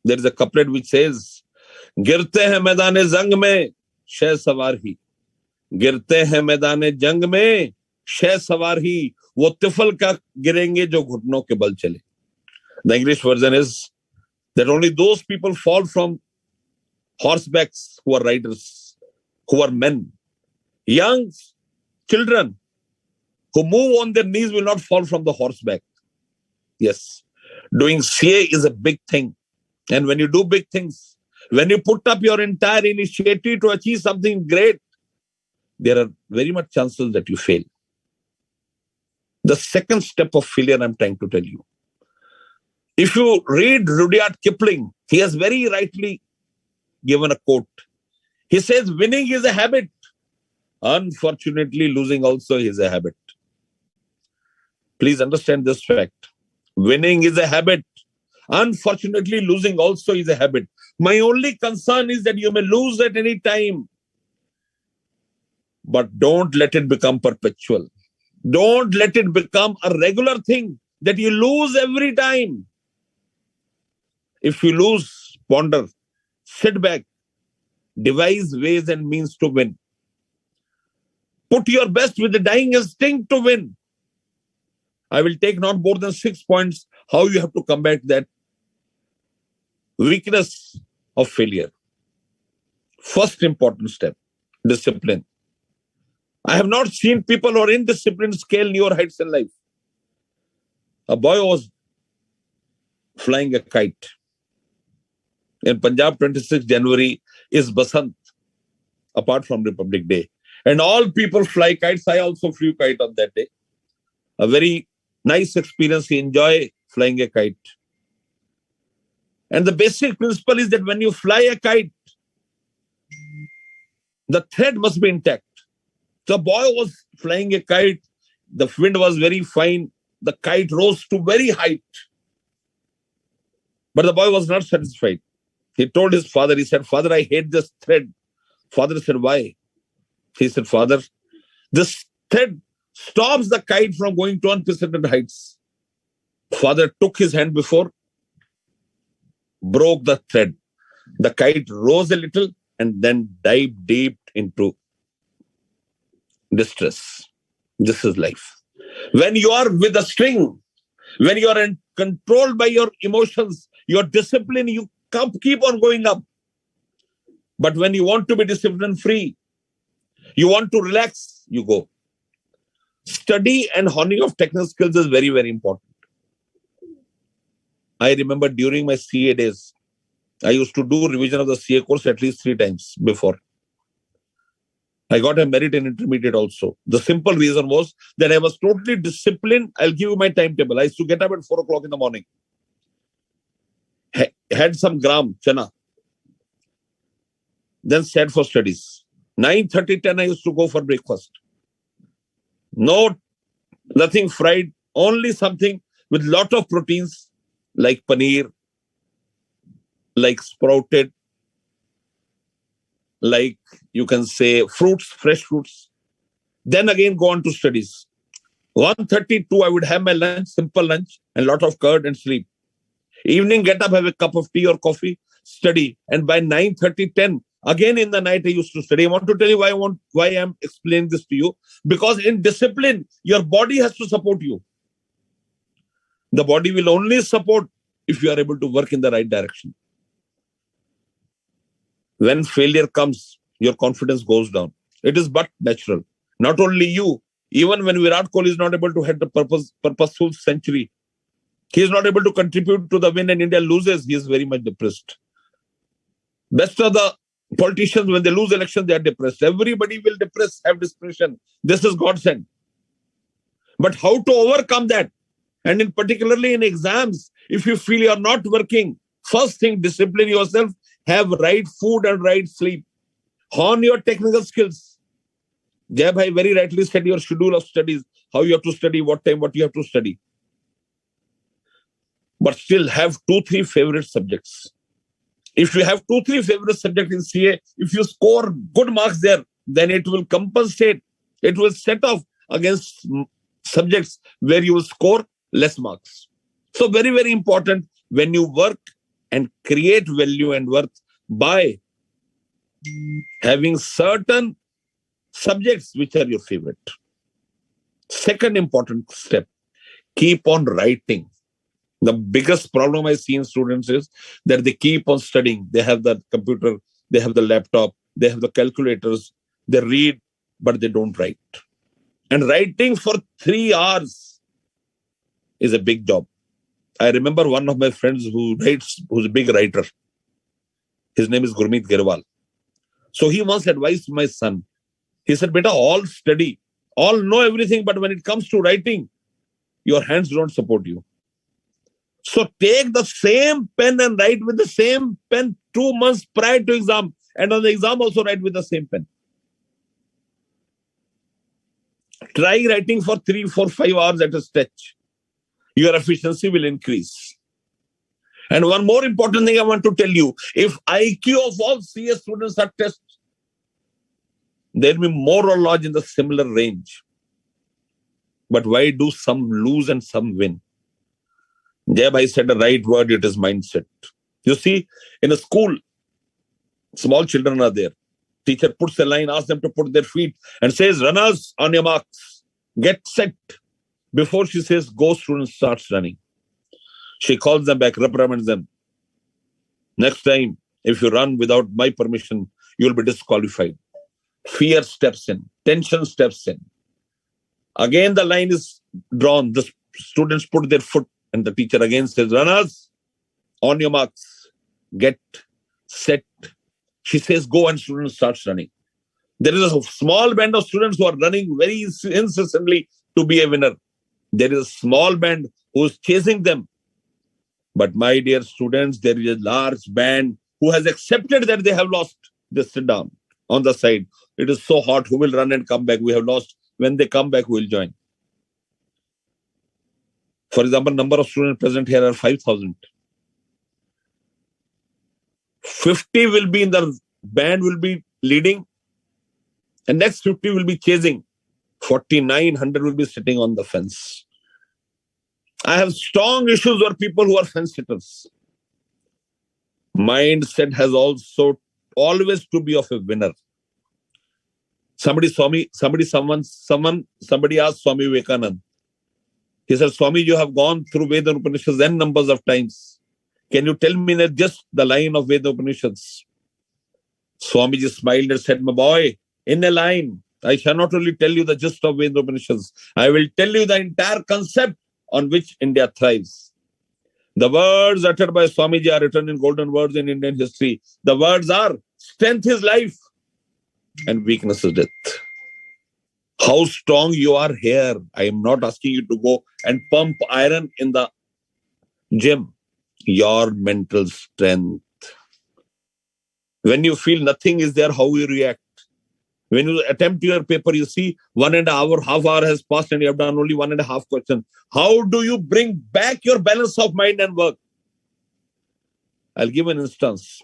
There is a couplet which says, गिरते हैं मैदान जंग में शह सवार ही, गिरते हैं मैदान जंग में शह सवार ही, वो तिफल का गिरेंगे जो घुटनों के बल चले. The English version is that only those people fall from horsebacks who are riders, who are men. Young children who move on their knees will not fall from the horseback. Yes, doing CA is a big thing. And when you do big things, when you put up your entire initiative to achieve something great, there are very much chances that you fail. The second step of failure I'm trying to tell you. If you read Rudyard Kipling, he has very rightly given a quote. He says, winning is a habit. Unfortunately, losing also is a habit. Please understand this fact. Winning is a habit. Unfortunately, losing also is a habit. My only concern is that you may lose at any time. But don't let it become perpetual. Don't let it become a regular thing that you lose every time. If you lose, ponder, sit back, devise ways and means to win. Put your best with the dying instinct to win. I will take not more than 6 points how you have to combat that weakness of failure. First important step, discipline. I have not seen people who are indisciplined scale newer heights in life. A boy was flying a kite. In Punjab, 26 January is Basant, apart from Republic Day. And all people fly kites. I also flew kite on that day. A very nice experience. You enjoy flying a kite. And the basic principle is that when you fly a kite, the thread must be intact. The boy was flying a kite. The wind was very fine. The kite rose to very height. But the boy was not satisfied. He told his father, he said, Father, I hate this thread. Father said, why? He said, Father, this thread stops the kite from going to unprecedented heights. Father took his hand before, broke the thread. The kite rose a little and then dived deep into distress. This is life. When you are with a string, when you are controlled by your emotions, your discipline, you keep on going up. But when you want to be discipline free, you want to relax, you go. Study and honing of technical skills is very, very important. I remember during my CA days, I used to do revision of the CA course at least 3 times before. I got a merit in intermediate also. The simple reason was that I was totally disciplined. I'll give you my timetable. I used to get up at 4 o'clock in the morning. Had some gram, chana. Then sat for studies. 9:30, 10, I used to go for breakfast. Nothing fried, only something with lot of proteins like paneer, like sprouted, like you can say fruits, fresh fruits. Then again go on to studies. 1:32, I would have my lunch, simple lunch, and lot of curd and sleep. Evening, get up, have a cup of tea or coffee, study. And by 9:30, 10, again in the night, I used to study. I want to tell you why I'm explaining this to you. Because in discipline, your body has to support you. The body will only support if you are able to work in the right direction. When failure comes, your confidence goes down. It is but natural. Not only you, even when Virat Kohli is not able to hit the purposeful century, he is not able to contribute to the win and India loses, he is very much depressed. Best of the politicians, when they lose elections, they are depressed. Everybody will have depression. This is God sent. But how to overcome that? And in particularly in exams, if you feel you are not working, first thing, discipline yourself, have right food and right sleep. Hone your technical skills. Jai Bhai very rightly said your schedule of studies, how you have to study, what time, what you have to study. But still have 2-3 favorite subjects. If you have 2-3 favorite subjects in CA, if you score good marks there, then it will compensate. It will set off against subjects where you will score less marks. So very, very important when you work and create value and worth by having certain subjects which are your favorite. Second important step, keep on writing. The biggest problem I see in students is that they keep on studying. They have the computer, they have the laptop, they have the calculators, they read, but they don't write. And writing for 3 hours is a big job. I remember one of my friends who's a big writer. His name is Gurmeet Gerwal. So he once advised my son. He said, "Beta, all study, all know everything, but when it comes to writing, your hands don't support you. So take the same pen and write with the same pen 2 months prior to exam. And on the exam also write with the same pen. Try writing for 3, 4, 5 hours at a stretch. Your efficiency will increase. And one more important thing I want to tell you, if IQ of all CS students are tested, there will be more or less in the similar range. But why do some lose and some win? Jai Bhai said the right word, it is mindset. You see, in a school, small children are there. Teacher puts a line, asks them to put their feet and says, runners on your marks, get set. Before she says, go, student starts running. She calls them back, reprimands them. Next time, if you run without my permission, you will be disqualified. Fear steps in, tension steps in. Again, the line is drawn. The students put their foot and the teacher again says, runners, on your marks, get set. She says, go, and students starts running. There is a small band of students who are running very incessantly to be a winner. There is a small band who is chasing them. But my dear students, there is a large band who has accepted that they have lost. They sit down on the side. It is so hot. Who will run and come back? We have lost. When they come back, we will join. For example, number of students present here are 5,000. 50 will be in the band, will be leading. And next 50 will be chasing. 4,900 will be sitting on the fence. I have strong issues with people who are fence sitters. Mindset has also always to be of a winner. Somebody asked Swami Vivekananda. He said, Swami, you have gone through Veda and Upanishads n numbers of times. Can you tell me just the line of Veda Upanishads? Swamiji smiled and said, my boy, in a line, I shall not only tell you the gist of Veda Upanishads, I will tell you the entire concept on which India thrives. The words uttered by Swamiji are written in golden words in Indian history. The words are, strength is life and weakness is death. How strong you are here. I am not asking you to go and pump iron in the gym. Your mental strength. When you feel nothing is there, how you react. When you attempt your paper, you see 1.5 hour, half hour has passed and you have done only 1.5 questions. How do you bring back your balance of mind and work? I'll give an instance.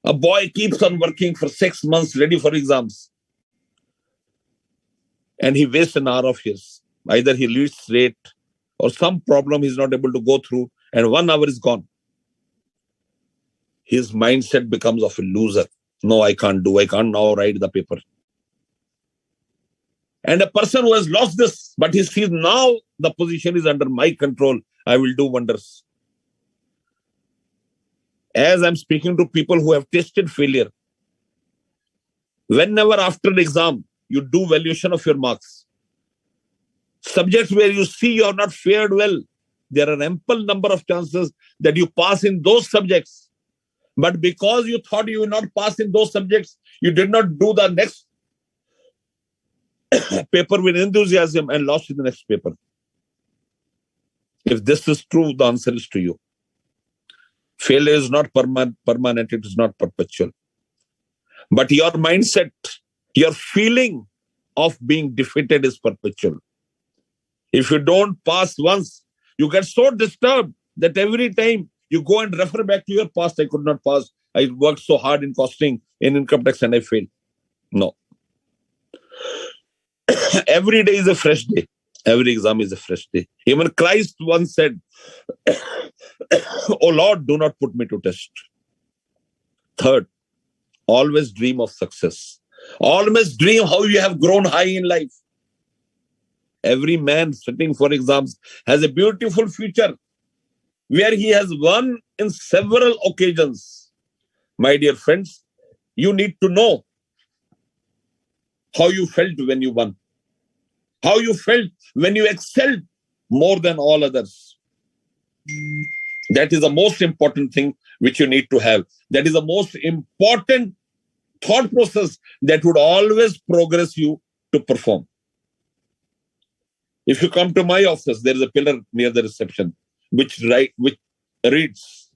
A boy keeps on working for 6 months, ready for exams. and he wastes an hour of his. Either he leads late or some problem he's not able to go through, and 1 hour is gone. His mindset becomes of a loser. No, I can't now write the paper. And a person who has lost this, but he sees now the position is under my control, I will do wonders. As I'm speaking to people who have tasted failure, whenever after an exam, you do valuation of your marks, subjects where you see you have not fared well, there are ample number of chances that you pass in those subjects. But because you thought you will not pass in those subjects, you did not do the next paper with enthusiasm and lost in the next paper. If this is true, the answer is to you. Failure is not permanent, it is not perpetual. But your mindset, your feeling of being defeated is perpetual. If you don't pass once, you get so disturbed that every time you go and refer back to your past, I could not pass. I worked so hard in costing, in income tax, and I failed. No. Every day is a fresh day. Every exam is a fresh day. Even Christ once said, "Oh Lord, do not put me to test." Third, always dream of success. Always dream how you have grown high in life. Every man sitting for exams has a beautiful future where he has won in several occasions. My dear friends, you need to know how you felt when you won, how you felt when you excelled more than all others. That is the most important thing which you need to have. That is the most important thought process that would always progress you to perform. If you come to my office, there is a pillar near the reception which reads,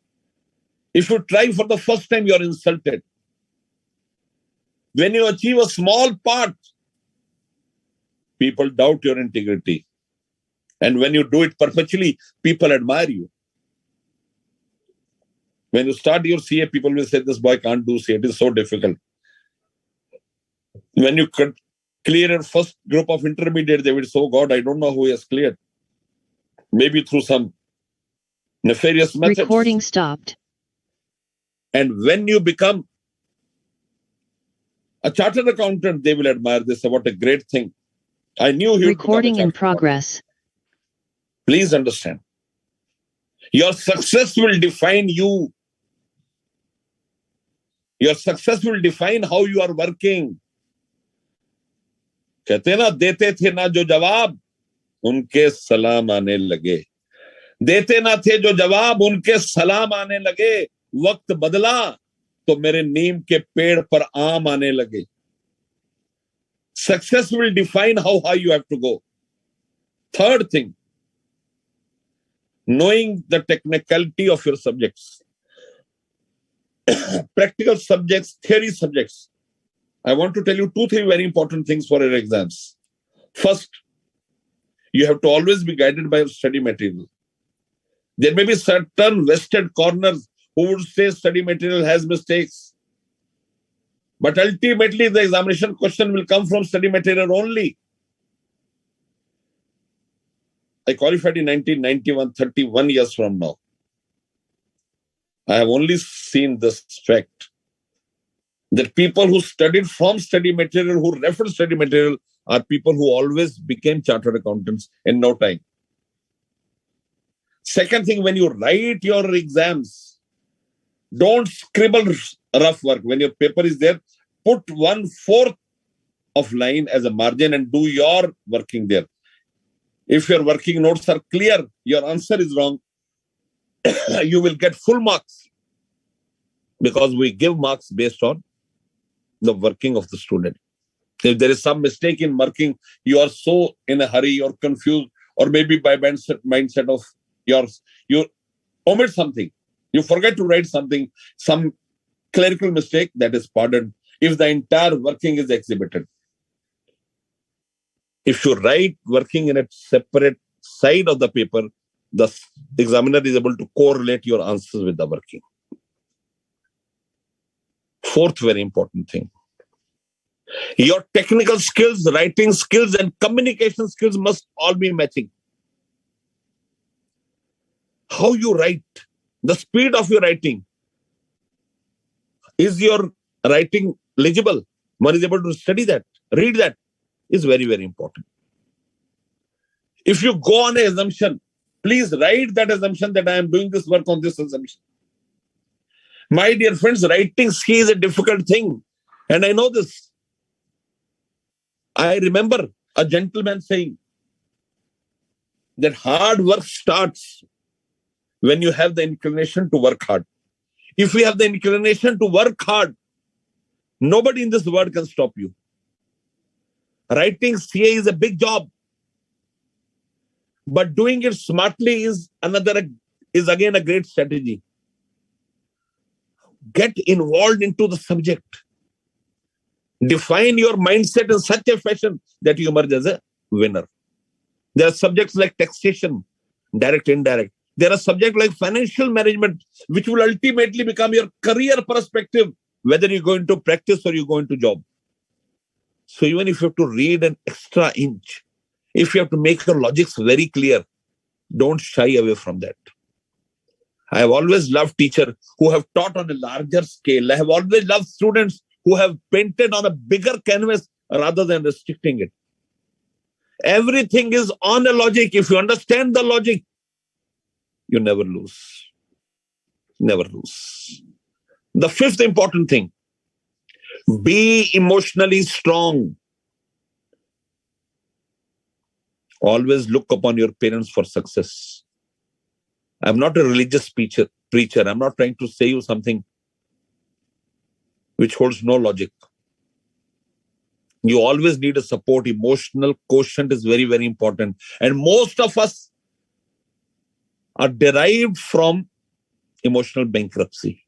if you try for the first time, you are insulted. When you achieve a small part, people doubt your integrity. And when you do it perpetually, people admire you. When you start your CA, people will say, this boy can't do CA. It is so difficult. When you clear your first group of intermediate, they will say, oh God, I don't know who he has cleared. Maybe through some nefarious methods. Recording stopped. And when you become a chartered accountant, they will admire this. What a great thing. I knew he would Recording become a in chartered progress. accountant. Please understand. Your success will define you. Your success will define how you are working. कहते ना देते थे ना जो जवाब उनके सलाम आने लगे. देते ना थे जो जवाब उनके सलाम आने लगे. वक्त बदला तो मेरे नीम के पेड़ पर आम आने लगे. Success will define how high you have to go. Third thing, knowing the technicality of your subjects. Practical subjects, theory subjects. I want to tell you 2-3 very important things for your exams. First, you have to always be guided by your study material. There may be certain vested corners who would say study material has mistakes. But ultimately, the examination question will come from study material only. I qualified in 1991, 31 years from now. I have only seen this fact that people who studied from study material, who referred study material, are people who always became chartered accountants in no time. Second thing, when you write your exams, don't scribble rough work. When your paper is there, put 1/4 of line as a margin and do your working there. If your working notes are clear, your answer is wrong, you will get full marks, because we give marks based on the working of the student. If there is some mistake in marking, you are so in a hurry, you're confused, or maybe by mindset of yours, you omit something, you forget to write something, some clerical mistake, that is pardoned if the entire working is exhibited. If you write working in a separate side of the paper, the examiner is able to correlate your answers with the working. Fourth very important thing. Your technical skills, writing skills, and communication skills must all be matching. How you write, the speed of your writing. Is your writing legible? One is able to study that, read that, is very, very important. If you go on an assumption, please write that assumption that I am doing this work on this assumption. My dear friends, writing C is a difficult thing. And I know this. I remember a gentleman saying that hard work starts when you have the inclination to work hard. If you have the inclination to work hard, nobody in this world can stop you. Writing CA is a big job. But doing it smartly is again a great strategy. Get involved into the subject. Define your mindset in such a fashion that you emerge as a winner. There are subjects like taxation, direct, indirect. There are subjects like financial management, which will ultimately become your career perspective, whether you go into practice or you go into job. So even if you have to read an extra inch, if you have to make your logics very clear, don't shy away from that. I have always loved teachers who have taught on a larger scale. I have always loved students who have painted on a bigger canvas rather than restricting it. Everything is on a logic. If you understand the logic, you never lose. Never lose. The fifth important thing, be emotionally strong. Always look upon your parents for success. I'm not a religious preacher. I'm not trying to say you something which holds no logic. You always need a support. Emotional quotient is very, very important. And most of us are derived from emotional bankruptcy.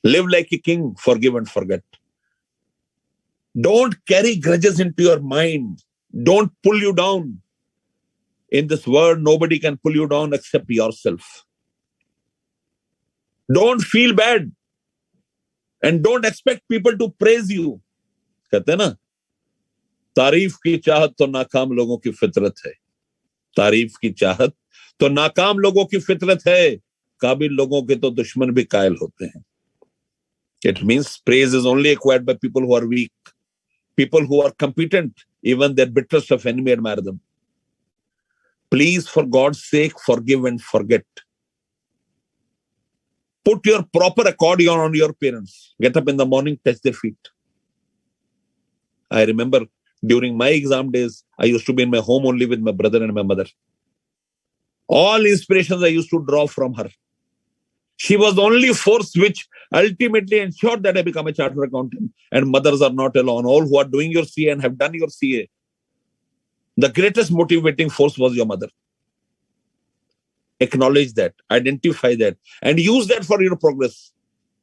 Live like a king, forgive and forget. Don't carry grudges into your mind. Don't pull you down. In this world, nobody can pull you down except yourself. Don't feel bad. And don't expect people to praise you. कहते हैं ना, तारीफ की चाहत तो नाकाम लोगों की फितरत है. तारीफ की चाहत तो नाकाम लोगों की फितरत है. काबिल लोगों के तो दुश्मन भी कायल होते हैं. It means praise is only acquired by people who are weak. People who are competent, even their bitterest of enemy admire them. Please, for God's sake, forgive and forget. Put your proper accordion on your parents. Get up in the morning, touch their feet. I remember during my exam days, I used to be in my home only with my brother and my mother. All inspirations I used to draw from her. She was the only force which ultimately ensured that I become a chartered accountant. And mothers are not alone. All who are doing your CA and have done your CA, the greatest motivating force was your mother. Acknowledge that, identify that, and use that for your progress.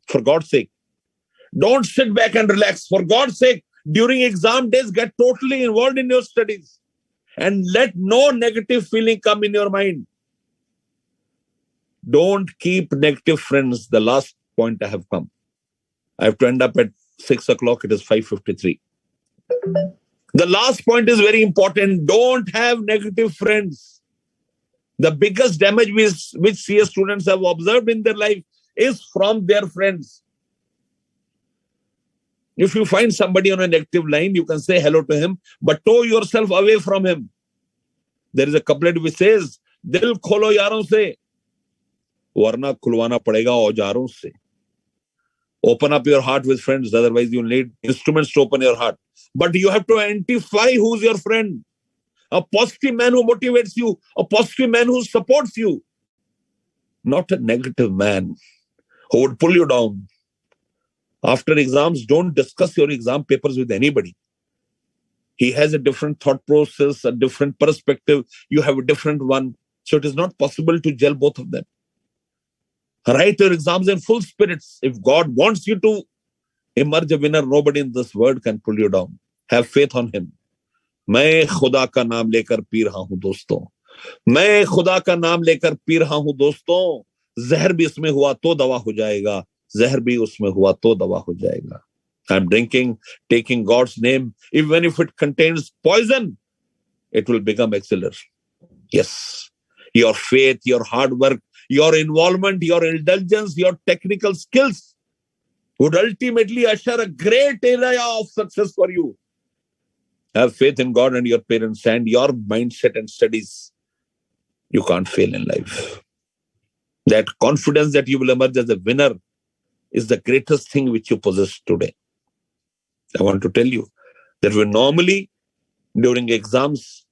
For God's sake. Don't sit back and relax. For God's sake, during exam days, get totally involved in your studies. And let no negative feeling come in your mind. Don't keep negative friends. The last point I have come. I have to end up at 6 o'clock. It is 5:53. The last point is very important. Don't have negative friends. The biggest damage which CS students have observed in their life is from their friends. If you find somebody on a negative line, you can say hello to him, but tow yourself away from him. There is a couplet which says, Dil kholo yaron se, warna khulwana padega aujaron se. Open up your heart with friends, otherwise you'll need instruments to open your heart. But you have to identify who's your friend. A positive man who motivates you, a positive man who supports you. Not a negative man who would pull you down. After exams, don't discuss your exam papers with anybody. He has a different thought process, a different perspective. You have a different one. So it is not possible to gel both of them. Write your exams in full spirits. If God wants you to emerge a winner, nobody in this world can pull you down. Have faith on him. मैं खुदा का नाम लेकर P रहा हूं दोस्तों. मैं खुदा का नाम लेकर पी रहा हूं दोस्तों. जहर भी इसमें हुआ तो दवा हो जाएगा. जहर भी उसमें हुआ तो दवा हो जाएगा. I'm drinking, taking God's name. Even if it contains poison, it will become excellent. Yes. Your faith, your hard work, your involvement, your indulgence, your technical skills would ultimately usher a great area of success for you. Have faith in God and your parents and your mindset and studies. You can't fail in life. That confidence that you will emerge as a winner is the greatest thing which you possess today. I want to tell you that we normally, during exams,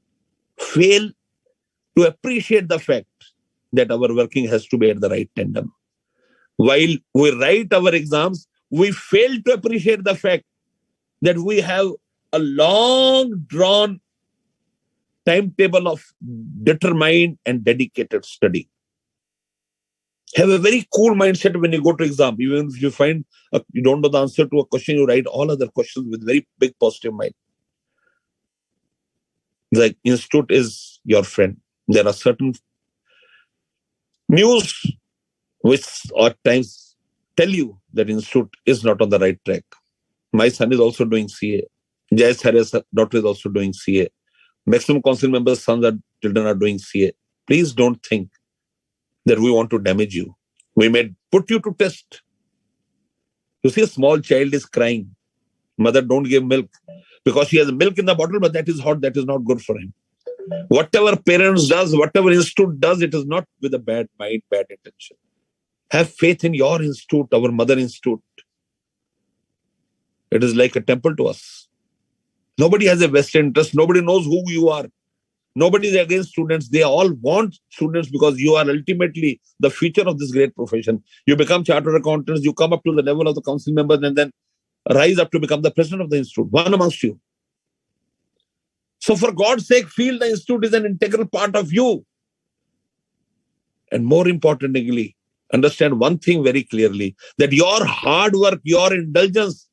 fail to appreciate the fact that our working has to be at the right tandem. While we write our exams, we fail to appreciate the fact that we have a long drawn timetable of determined and dedicated study. Have a very cool mindset when you go to exam. Even if you find you don't know the answer to a question, you write all other questions with very big positive mind. The institute is your friend. There are certain news which at times tell you that institute is not on the right track. My son is also doing CA. Jay's Harris' daughter is also doing CA. Maximum council members' sons and children are doing CA. Please don't think that we want to damage you. We may put you to test. You see, a small child is crying. Mother, don't give milk because she has milk in the bottle, but that is hot. That is not good for him. Whatever parents does, whatever institute does, it is not with a bad mind, bad intention. Have faith in your institute, our mother institute. It is like a temple to us. Nobody has a vested interest. Nobody knows who you are. Nobody is against students. They all want students because you are ultimately the future of this great profession. You become chartered accountants, you come up to the level of the council members and then rise up to become the president of the institute, one amongst you. So for God's sake, feel the institute is an integral part of you. And more importantly, understand one thing very clearly, that your hard work, your indulgence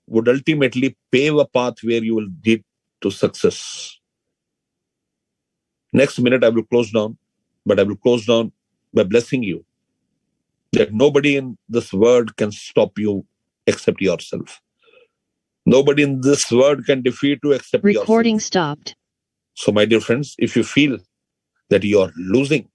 would ultimately pave a path where you will lead to success. Next minute, I will close down, but I will close down by blessing you that nobody in this world can stop you except yourself. Nobody in this world can defeat you except yourself. Recording stopped. So, my dear friends, if you feel that you are losing,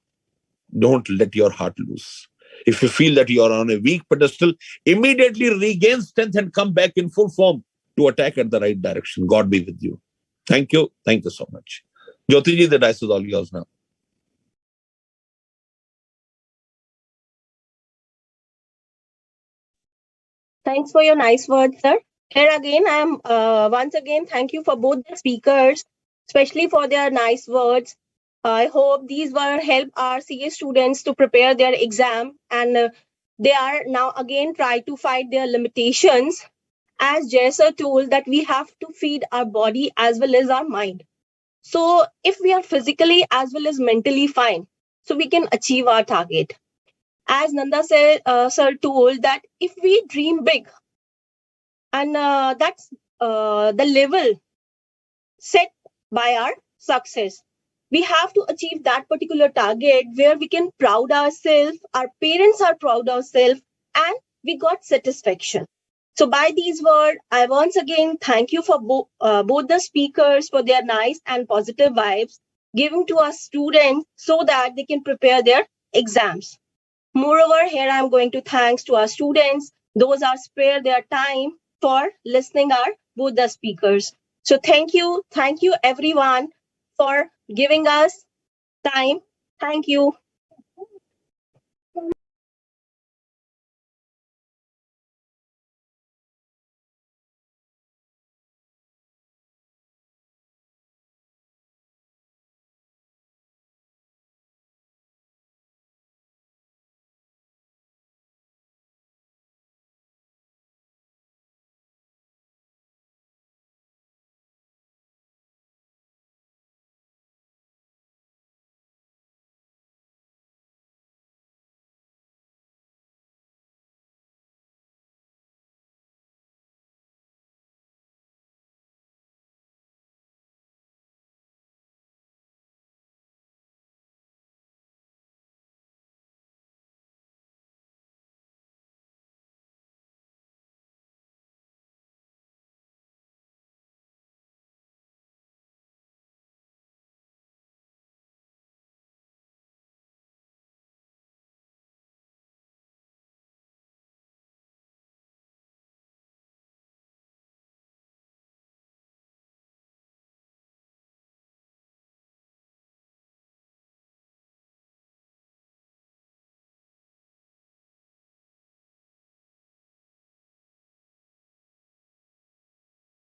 don't let your heart lose. If you feel that you are on a weak pedestal, immediately regain strength and come back in full form to attack at the right direction. God be with you. Thank you. Thank you so much. Jyoti ji, the dice is all yours now. Thanks for your nice words, sir. Here again, I am once again thank you for both the speakers, especially for their nice words. I hope these will help our CA students to prepare their exam, and they are now again try to fight their limitations. As Jay sir told, that we have to feed our body as well as our mind. So if we are physically as well as mentally fine, so we can achieve our target. As Nanda said, sir told that if we dream big, and that's the level set by our success. We have to achieve that particular target where we can proud ourselves, our parents are proud ourselves, and we got satisfaction. So by these words, I once again thank you for both the speakers for their nice and positive vibes given to our students so that they can prepare their exams. Moreover, here I am going to thanks to our students. Those are spare their time for listening our both the speakers. So thank you everyone for giving us time. Thank you.